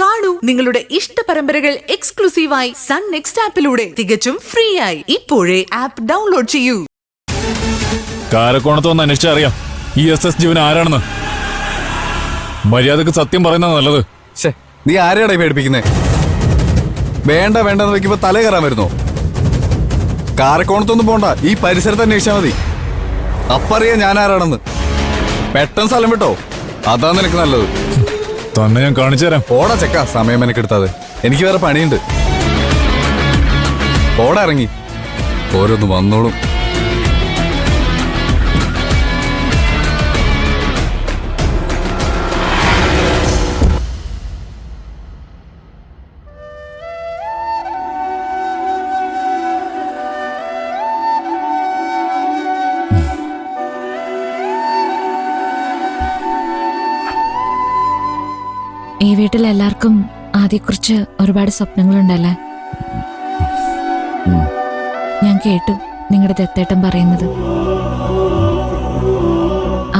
കാണൂ നിങ്ങളുടെ ഇഷ്ട പരമ്പരകൾ എക്സ്ക്ലൂസീവായി സൺ നെക്സ്റ്റ് ആപ്പിലൂടെ തികച്ചും ഫ്രീ ആയി ഇപ്പോഴേ ആപ്പ് ഡൗൺലോഡ് ചെയ്യൂ. കാരക്കോണത്ത് വന്ന് അന്വേഷിച്ചറിയാം ഈ SS ജീവൻ ആരാണെന്ന്. മര്യാദക്ക് സത്യം പറയുന്നത് നല്ലത്. നീ ആരെയാടാ പേടിപ്പിക്കുന്നേ? വേണ്ട വേണ്ടെന്ന് വെക്കുമ്പോ തല കയറാൻ വരുന്നോ? കാരക്കോണത്തൊന്നും പോണ്ട, ഈ പരിസരത്ത് അന്വേഷിച്ചാൽ മതി. അപ്പറിയാ ഞാൻ ആരാണെന്ന്. പെട്ടെന്ന് സ്ഥലം വിട്ടോ, അതാ നിനക്ക് നല്ലത്. തന്നെ ഞാൻ കാണിച്ചു തരാം. ഓടാ ചെക്ക, സമയം മെനക്കെടുത്താതെ. എനിക്ക് വേറെ പണിയുണ്ട്. ഓടാ ഇറങ്ങി, ഓരോന്ന് വന്നോളും. ഈ വീട്ടിൽ എല്ലാവർക്കും ആദ്യക്കുറിച്ച് ഒരുപാട് സ്വപ്നങ്ങളുണ്ടല്ലേ? ഞാൻ കേട്ടു നിങ്ങളുടെ ദത്തേട്ടൻ പറയുന്നത്.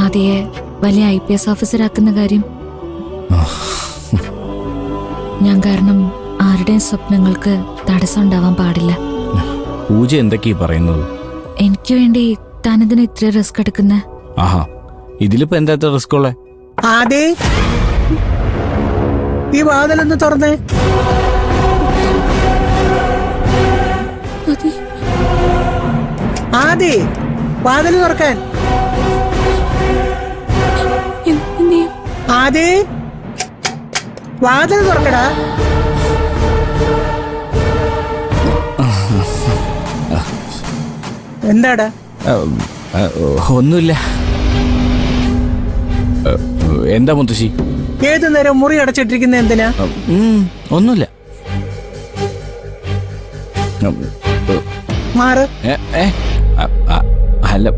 ആദ്യയെ വലിയ IPS ഓഫീസറാക്കുന്ന കാര്യം. ഞാൻ കാരണം ആരുടെയും സ്വപ്നങ്ങൾക്ക് തടസ്സം ഉണ്ടാവാൻ പാടില്ല. പൂജ എന്തൊക്കെയാ പറയുന്നത്? എനിക്ക് വേണ്ടി താനെന്തിനാ ഇത്ര റിസ്ക് എടുക്കുന്നേ? ആഹാ, ഇതിലിപ്പോ എന്താ റിസ്ക് ഉള്ളേ? ആദേ, ഈ വാതിലൊന്ന് തുറന്നേ. ആദേ, വാതിൽ തുറക്കാൻ. ആദേ, വാതിൽ തുറക്കടാ. എന്താടാ? ഒന്നുമില്ല. എന്താ മുത്തശ്ശി? ഏതു നേരം മുറി അടച്ചിട്ടിരിക്കുന്ന എന്തിനാ? ഒന്നുമില്ല. മാറ്. അല്ല,